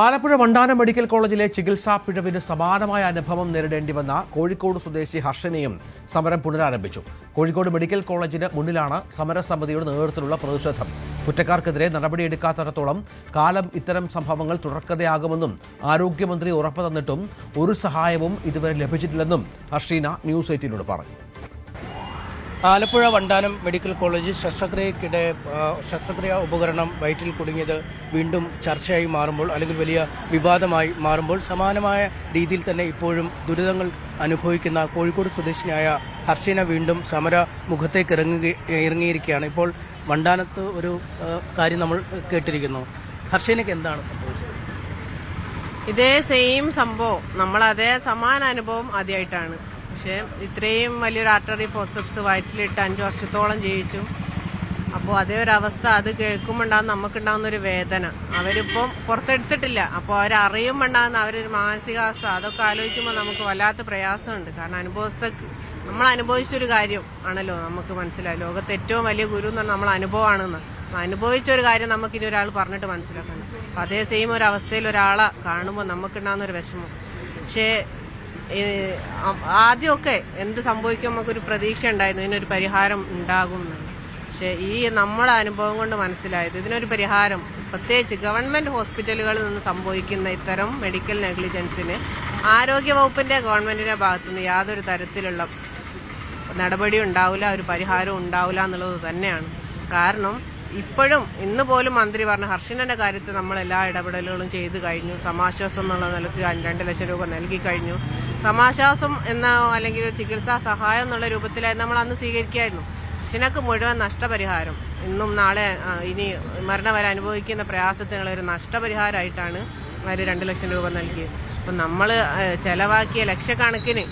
Alappuzha Vandanam medical കോളേജിലെ ചികിത്സാ പിഴവിന് സമാനമായ അനുഭവം നേരിടേണ്ടി വന്ന കോഴിക്കോട് സ്വദേശി ഹർഷനെയും സമരം പുനരാരംഭിച്ചു. കോഴിക്കോട് മെഡിക്കൽ കോളേജിന് മുന്നിലാണ് സമരസമിതിയുടെ നേതൃത്വത്തിലുള്ള പ്രതിഷേധം. കുറ്റക്കാർക്കെതിരെ നടപടിയെടുക്കാത്തിടത്തോളം കാലം ഇത്തരം സംഭവങ്ങൾ തുടർക്കഥയാകുമെന്നും ആരോഗ്യമന്ത്രി ഉറപ്പു തന്നിട്ടും ഒരു സഹായവും ഇതുവരെ ലഭിച്ചിട്ടില്ലെന്നും ഹർഷീന ന്യൂസ് 18 പറഞ്ഞു. ആലപ്പുഴ വണ്ടാനം മെഡിക്കൽ കോളേജ് ശസ്ത്രക്രിയാ ഉപകരണം വയറ്റിൽ കുടുങ്ങിയത് വീണ്ടും ചർച്ചയായി മാറുമ്പോൾ, അല്ലെങ്കിൽ വലിയ വിവാദമായി മാറുമ്പോൾ, സമാനമായ രീതിയിൽ തന്നെ ഇപ്പോഴും ദുരിതങ്ങൾ അനുഭവിക്കുന്ന കോഴിക്കോട് സ്വദേശിനിയായ ഹർഷീന വീണ്ടും സമര മുഖത്തേക്ക് ഇറങ്ങിയിരിക്കുകയാണ്. ഇപ്പോൾ വണ്ടാനത്ത് ഒരു കാര്യം നമ്മൾ കേട്ടിരിക്കുന്നു. ഹർഷീനയ്ക്ക് എന്താണ് സംഭവിച്ചത്? ഇതേ സെയിം സംഭവം, നമ്മളതേ സമാന അനുഭവം ആദ്യമായിട്ടാണ്. പക്ഷേ ഇത്രയും വലിയൊരു ആർട്ടറി ഫോർസെപ്സ് വയറ്റിലിട്ട് 5 വർഷത്തോളം ജീവിച്ചു. അപ്പോൾ അതേ ഒരു അവസ്ഥ അത് കേൾക്കുമ്പോണ്ടാകുന്ന നമുക്കുണ്ടാകുന്ന ഒരു വേദന അവരിപ്പം പുറത്തെടുത്തിട്ടില്ല. അപ്പോൾ അവരറിയുമ്പോൾ ഉണ്ടാകുന്ന അവരൊരു മാനസികാവസ്ഥ, അതൊക്കെ ആലോചിക്കുമ്പോൾ നമുക്ക് വല്ലാത്ത പ്രയാസമുണ്ട്. കാരണം നമ്മൾ അനുഭവിച്ചൊരു കാര്യം ആണല്ലോ നമുക്ക് മനസ്സിലായി. ലോകത്ത് ഏറ്റവും വലിയ ഗുരു എന്ന് പറഞ്ഞാൽ നമ്മൾ അനുഭവമാണെന്ന്. അനുഭവിച്ചൊരു കാര്യം നമുക്കിനി ഒരാൾ പറഞ്ഞിട്ട് മനസ്സിലാക്കണം. അപ്പം അതേ സെയിം ഒരു അവസ്ഥയിൽ ഒരാളെ കാണുമ്പോൾ നമുക്കുണ്ടാകുന്ന ഒരു വിഷമം. പക്ഷേ ആദ്യമൊക്കെ എന്ത് സംഭവിക്കും നമുക്കൊരു പ്രതീക്ഷ ഉണ്ടായിരുന്നു, ഇതിനൊരു പരിഹാരം ഉണ്ടാകും എന്നുള്ളത്. പക്ഷെ ഈ നമ്മളെ അനുഭവം കൊണ്ട് മനസ്സിലായത് ഇതിനൊരു പരിഹാരം, പ്രത്യേകിച്ച് ഗവൺമെന്റ് ഹോസ്പിറ്റലുകളിൽ നിന്ന് സംഭവിക്കുന്ന ഇത്തരം മെഡിക്കൽ നെഗ്ലിജൻസിന് ആരോഗ്യവകുപ്പിന്റെ ഗവൺമെന്റിന്റെ ഭാഗത്തുനിന്ന് യാതൊരു തരത്തിലുള്ള നടപടി ഉണ്ടാവില്ല, ഒരു പരിഹാരം ഉണ്ടാവില്ല എന്നുള്ളത് തന്നെയാണ്. കാരണം ഇപ്പോഴും ഇന്ന് പോലും മന്ത്രി പറഞ്ഞ ഹർഷീനന്റെ കാര്യത്തിൽ നമ്മൾ എല്ലാ ഇടപെടലുകളും ചെയ്തു കഴിഞ്ഞു. സമാശ്വാസം എന്നുള്ള നിലയ്ക്ക് 2 ലക്ഷം രൂപ നൽകി കഴിഞ്ഞു. സമാശ്വാസം എന്ന അല്ലെങ്കിൽ ഒരു ചികിത്സാ സഹായം എന്നുള്ള രൂപത്തിലായി നമ്മൾ അന്ന് സ്വീകരിക്കായിരുന്നു. ഹർഷീനക്ക് മുഴുവൻ നഷ്ടപരിഹാരം, ഇന്നും നാളെ ഇനി മരണം വരെ അനുഭവിക്കുന്ന പ്രയാസത്തിനുള്ള ഒരു നഷ്ടപരിഹാരമായിട്ടാണ് അവർ 2 ലക്ഷം രൂപ നൽകിയത്. അപ്പം നമ്മൾ ചെലവാക്കിയ ലക്ഷക്കണക്കിന്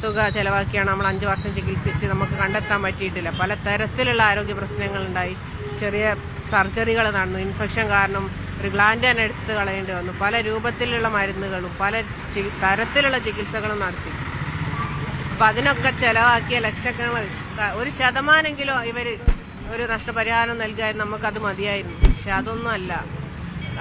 തുക ചെലവാക്കിയാണ് നമ്മൾ 5 വർഷം ചികിത്സിച്ച് നമുക്ക് കണ്ടെത്താൻ പറ്റിയിട്ടില്ല. പല തരത്തിലുള്ള ആരോഗ്യ പ്രശ്നങ്ങളുണ്ടായി, ചെറിയ സർജറികൾ നടന്നു, ഇൻഫെക്ഷൻ കാരണം ഒരു ഗ്ലാൻഡ് തന്നെ എടുത്ത് കളയേണ്ടി വന്നു, പല രൂപത്തിലുള്ള മരുന്നുകളും പല തരത്തിലുള്ള ചികിത്സകളും നടത്തി. അപ്പം അതിനൊക്കെ ചെലവാക്കിയ ലക്ഷക്കണക്കിന് 1% ഇവർ ഒരു നഷ്ടപരിഹാരം നൽകാൻ നമുക്കത് മതിയായിരുന്നു. പക്ഷെ അതൊന്നും അല്ല.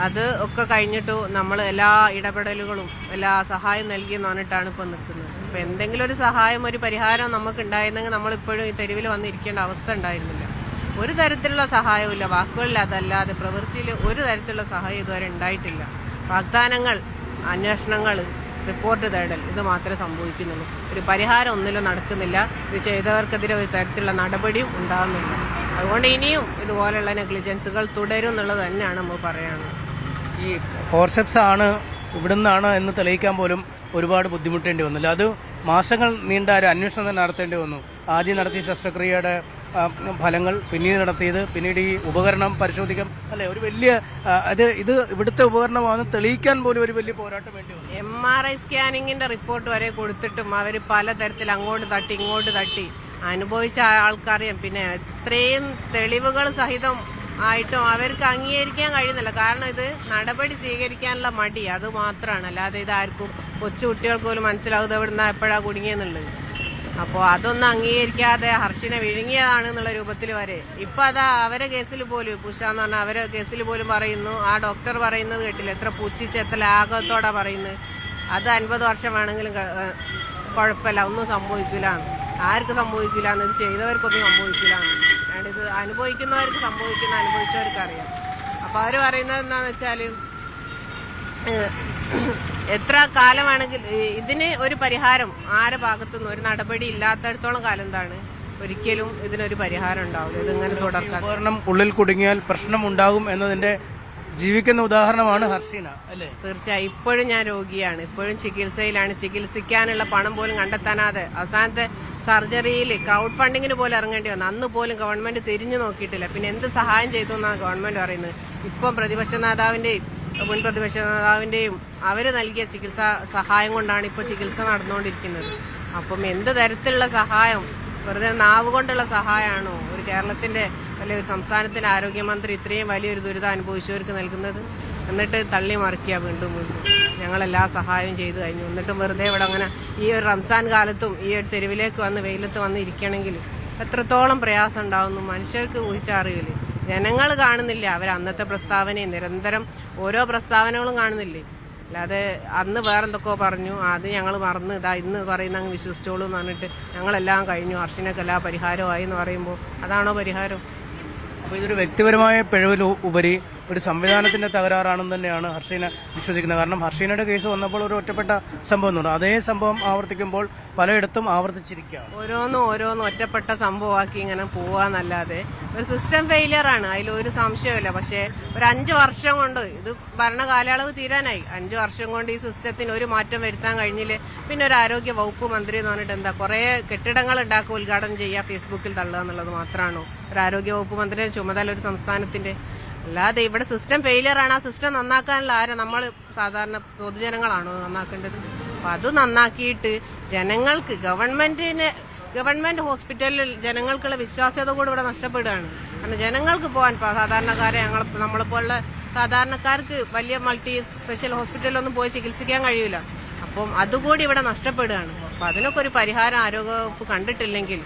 അത് ഒക്കെ കഴിഞ്ഞിട്ട് നമ്മൾ എല്ലാ ഇടപെടലുകളും എല്ലാ സഹായം നൽകിയെന്ന് പറഞ്ഞിട്ടാണ് ഇപ്പം നിൽക്കുന്നത്. അപ്പം എന്തെങ്കിലും ഒരു സഹായം, ഒരു പരിഹാരം നമുക്ക് ഉണ്ടായിരുന്നെങ്കിൽ നമ്മളിപ്പോഴും ഈ തെരുവിൽ വന്നിരിക്കേണ്ട അവസ്ഥ ഉണ്ടായിരുന്നില്ല. ഒരു തരത്തിലുള്ള സഹായവും ഇല്ല, വാക്കുകളിൽ അതല്ലാതെ പ്രവൃത്തിയിൽ ഒരു തരത്തിലുള്ള സഹായം ഇതുവരെ ഉണ്ടായിട്ടില്ല. വാഗ്ദാനങ്ങൾ, അന്വേഷണങ്ങൾ, റിപ്പോർട്ട് തേടൽ, ഇത് മാത്രമേ സംഭവിക്കുന്നുള്ളൂ. ഒരു പരിഹാരം ഒന്നിലും നടക്കുന്നില്ല. ഇത് ചെയ്തവർക്കെതിരെ ഒരു തരത്തിലുള്ള നടപടിയും ഉണ്ടാകുന്നില്ല. അതുകൊണ്ട് ഇനിയും ഇതുപോലെയുള്ള നെഗ്ലിജൻസുകൾ തുടരും എന്നുള്ളത് തന്നെയാണ് നമ്മൾ പറയാനുള്ളത്. ഈ ഫോർസെപ്സ് ആണ് ഇവിടുന്നാണ് എന്ന് തെളിയിക്കാൻ പോലും ഒരുപാട് ബുദ്ധിമുട്ടേണ്ടി വന്നില്ല. അത് മാസങ്ങൾ നീണ്ട ഒരു അന്വേഷണം തന്നെ നടത്തേണ്ടി വന്നു. ആദ്യം നടത്തിയ ശസ്ത്രക്രിയയുടെ ഫലങ്ങൾ, പിന്നീട് നടത്തിയത്, പിന്നീട് ഈ ഉപകരണം പരിശോധിക്കാം അല്ലെ, ഒരു വലിയ ഇത് ഇവിടുത്തെ ഉപകരണമാണ് തെളിയിക്കാൻ പോലും ഒരു വലിയ പോരാട്ടം വേണ്ടി വന്നു. MRI സ്കാനിങ്ങിന്റെ റിപ്പോർട്ട് വരെ കൊടുത്തിട്ടും അവർ പലതരത്തിൽ അങ്ങോട്ട് തട്ടി ഇങ്ങോട്ട് തട്ടി അനുഭവിച്ച ആൾക്കറിയാം. പിന്നെ എത്രയും തെളിവുകൾ സഹിതം ആയിട്ടും അവർക്ക് അംഗീകരിക്കാൻ കഴിയുന്നില്ല. കാരണം ഇത് നടപടി സ്വീകരിക്കാനുള്ള മടി, അത് മാത്രമാണ്. അല്ലാതെ ഇതാർക്കും കൊച്ചു കുട്ടികൾക്ക് പോലും മനസ്സിലാവുന്നത് എവിടുന്ന എപ്പോഴാ കുടുങ്ങിയെന്നുള്ളത്. അപ്പോൾ അതൊന്നും അംഗീകരിക്കാതെ ഹർഷീന വിഴുങ്ങിയതാണ് എന്നുള്ള രൂപത്തിൽ വരെ ഇപ്പം അതാ അവരെ കേസിൽ പോലും, പുഷ എന്ന് പറഞ്ഞാൽ അവരെ കേസിൽ പോലും പറയുന്നു, ആ ഡോക്ടർ പറയുന്നത് കേട്ടില്ല, എത്ര പുച്ഛിച്ച് എത്ര ലാഘവത്തോടെ പറയുന്നത്, അത് 50 വർഷം വേണമെങ്കിലും കുഴപ്പമില്ല, ഒന്നും സംഭവിക്കില്ല, ആർക്ക് സംഭവിക്കില്ല, എന്നത് ചെയ്തവർക്കൊന്നും സംഭവിക്കില്ല. അല്ലാണ്ട് ഇത് അനുഭവിക്കുന്നവർക്ക് അനുഭവിച്ചവർക്ക് അറിയാം. അപ്പോൾ അവർ പറയുന്നത് എന്താണെന്ന് വെച്ചാൽ എത്ര കാലമാണെങ്കിൽ ഇതിന് ഒരു പരിഹാരം ആരുടെ ഭാഗത്തുനിന്നും ഒരു നടപടി ഇല്ലാത്തടത്തോളം കാലം എന്താണ് ഒരിക്കലും ഇതിനൊരു പരിഹാരം ഉണ്ടാവില്ല. ഇതിങ്ങനെ തുടർക്കാം. ഉപകരണം ഉള്ളിൽ കുടുങ്ങിയാൽ പ്രശ്നം ഉണ്ടാകും എന്നതിന്റെ ജീവിക്കുന്ന ഉദാഹരണമാണ് ഹർഷീന അല്ലേ? തീർച്ചയായും. ഇപ്പോഴും ഞാൻ രോഗിയാണ്, ഇപ്പോഴും ചികിത്സയിലാണ്. ചികിത്സിക്കാനുള്ള പണം പോലും കണ്ടെത്താനാതെ അവസാനത്തെ സർജറിയിൽ ക്രൗഡ് ഫണ്ടിങ്ങിന് പോലും ഇറങ്ങേണ്ടി വന്നു. അന്ന് പോലും ഗവൺമെന്റ് തിരിഞ്ഞു നോക്കിയിട്ടില്ല. പിന്നെ എന്ത് സഹായം ചെയ്തു എന്നാണ് ഗവൺമെന്റ് പറയുന്നത്. ഇപ്പം മുൻ പ്രതിപക്ഷ നേതാവിന്റെയും അവർ നൽകിയ ചികിത്സാ സഹായം കൊണ്ടാണ് ഇപ്പോൾ ചികിത്സ നടന്നുകൊണ്ടിരിക്കുന്നത്. അപ്പം എന്ത് തരത്തിലുള്ള സഹായം, വെറുതെ നാവ് കൊണ്ടുള്ള സഹായമാണോ ഒരു കേരളത്തിന്റെ അല്ലെങ്കിൽ ഒരു സംസ്ഥാനത്തിന്റെ ആരോഗ്യമന്ത്രി ഇത്രയും വലിയൊരു ദുരിതം അനുഭവിച്ചവർക്ക് നൽകുന്നത്? എന്നിട്ട് തള്ളി മറിക്കുക വീണ്ടും ഞങ്ങളെല്ലാ സഹായവും ചെയ്തു കഴിഞ്ഞു. എന്നിട്ടും വെറുതെ ഇവിടെ അങ്ങനെ ഈ ഒരു റംസാൻ കാലത്തും ഈ ഒരു തെരുവിലേക്ക് വന്ന് വെയിലത്ത് വന്ന് ഇരിക്കണമെങ്കിൽ എത്രത്തോളം പ്രയാസം ഉണ്ടാവുന്നു മനുഷ്യർക്ക് ഊഹിച്ചറിയില്ല. ജനങ്ങൾ കാണുന്നില്ല. അവർ അന്നത്തെ പ്രസ്താവനയും നിരന്തരം ഓരോ പ്രസ്താവനകളും കാണുന്നില്ലേ. അല്ലാതെ അന്ന് വേറെന്തൊക്കെയോ പറഞ്ഞു, അത് ഞങ്ങൾ മറന്ന് ഇന്ന് പറയുന്ന അങ്ങ് വിശ്വസിച്ചോളൂ എന്ന് പറഞ്ഞിട്ട് ഞങ്ങളെല്ലാം കഴിഞ്ഞു, ഹർഷിനക്കെല്ലാം പരിഹാരമായി എന്ന് പറയുമ്പോൾ അതാണോ പരിഹാരം? അപ്പോൾ ഇതൊരു വ്യക്തിപരമായ പിഴവിൽ ഉപരി ഒരു സംവിധാനത്തിന്റെ തകരാറാണെന്ന് തന്നെയാണ് ഹർഷീന വിശ്വസിക്കുന്നത്. കാരണം ഹർഷീനയുടെ കേസ് വന്നപ്പോൾ ഒരു ഒറ്റപ്പെട്ട സംഭവം എന്ന് പറഞ്ഞു, അതേ സംഭവം ആവർത്തിക്കുമ്പോൾ പലയിടത്തും ആവർത്തിച്ചിരിക്കുകയാണ്. ഓരോന്നും ഒറ്റപ്പെട്ട സംഭവമാക്കി ഇങ്ങനെ പോവാന്നല്ലാതെ ഒരു സിസ്റ്റം ഫെയിലിയർ ആണ്, അതിലൊരു സംശയമില്ല. പക്ഷേ ഒരു 5 വർഷം കൊണ്ട്, ഇത് ഭരണ കാലയളവ് തീരാനായി, 5 വർഷം കൊണ്ട് ഈ സിസ്റ്റത്തിന് ഒരു മാറ്റം വരുത്താൻ കഴിഞ്ഞില്ലേ. പിന്നെ ഒരു ആരോഗ്യ വകുപ്പ് മന്ത്രി എന്ന് പറഞ്ഞിട്ട് എന്താ, കുറെ കെട്ടിടങ്ങൾ ഉണ്ടാക്കുക, ഉദ്ഘാടനം ചെയ്യുക, ഫേസ്ബുക്കിൽ തള്ളുക എന്നുള്ളത് മാത്രമാണോ ഒരു ആരോഗ്യ വകുപ്പ് മന്ത്രിയുടെ ചുമതല ഒരു സംസ്ഥാനത്തിന്റെ? അല്ലാതെ ഇവിടെ സിസ്റ്റം ഫെയിലിയർ ആണ്. ആ സിസ്റ്റം നന്നാക്കാനുള്ള ആരാ? നമ്മൾ സാധാരണ പൊതുജനങ്ങളാണോ നന്നാക്കേണ്ടത്? അപ്പൊ അത് നന്നാക്കിയിട്ട് ജനങ്ങൾക്ക്, ഗവൺമെന്റ് ഹോസ്പിറ്റലിൽ ജനങ്ങൾക്കുള്ള വിശ്വാസ്യത കൂടെ ഇവിടെ നഷ്ടപ്പെടുകയാണ്. കാരണം ജനങ്ങൾക്ക് പോകാൻ, സാധാരണക്കാരെ നമ്മളെപ്പോലുള്ള സാധാരണക്കാർക്ക് വലിയ മൾട്ടി സ്പെഷ്യൽ ഹോസ്പിറ്റലിലൊന്നും പോയി ചികിത്സിക്കാൻ കഴിയൂല. അപ്പം അതുകൂടി ഇവിടെ നഷ്ടപ്പെടുകയാണ്. അപ്പൊ അതിനൊക്കെ ഒരു പരിഹാരം ആരോഗ്യവകുപ്പ് കണ്ടിട്ടില്ലെങ്കിൽ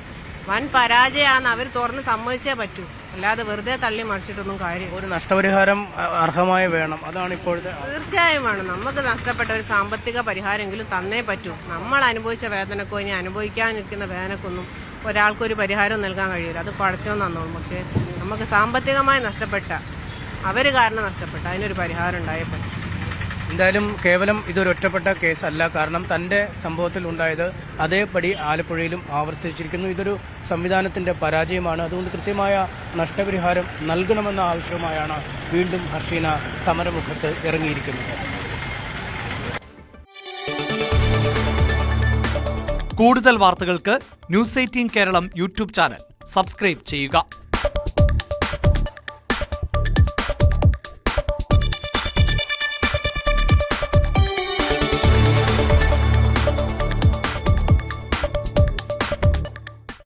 വൻ പരാജയമാണെന്ന് അവർ തുറന്ന് സമ്മതിച്ചേ പറ്റൂ. അല്ലാതെ വെറുതെ തള്ളി മറിച്ചിട്ടൊന്നും കാര്യം. ഒരു നഷ്ടപരിഹാരം അർഹമായ വേണം, അതാണ് ഇപ്പോഴത്തെ. തീർച്ചയായും വേണം. നമുക്ക് നഷ്ടപ്പെട്ട ഒരു സാമ്പത്തിക പരിഹാരമെങ്കിലും തന്നേ പറ്റൂ. നമ്മൾ അനുഭവിച്ച വേദനക്കോ ഇനി അനുഭവിക്കാനിരിക്കുന്ന വേദനക്കൊന്നും ഒരാൾക്കൊരു പരിഹാരം നൽകാൻ കഴിയില്ല. അത് പടച്ചോന്ന് തന്നോളും. പക്ഷെ നമുക്ക് സാമ്പത്തികമായി നഷ്ടപ്പെട്ട, അവര് കാരണം നഷ്ടപ്പെട്ട, അതിനൊരു പരിഹാരം ഉണ്ടായേ പറ്റും. എന്തായാലും കേവലം ഇതൊരു ഒറ്റപ്പെട്ട കേസല്ല. കാരണം തന്റെ സംഭവത്തിൽ ഉണ്ടായത് അതേപടി ആലപ്പുഴയിലും ആവർത്തിച്ചിരിക്കുന്നു. ഇതൊരു സംവിധാനത്തിന്റെ പരാജയമാണ്. അതുകൊണ്ട് കൃത്യമായ നഷ്ടപരിഹാരം നൽകണമെന്ന ആവശ്യവുമായാണ് വീണ്ടും ഹർഷീന സമരമുഖത്ത് ഇറങ്ങിയിരിക്കുന്നത്. കൂടുതൽ വാർത്തകൾക്ക് news 18 Keralam YouTube channel subscribe ചെയ്യുക.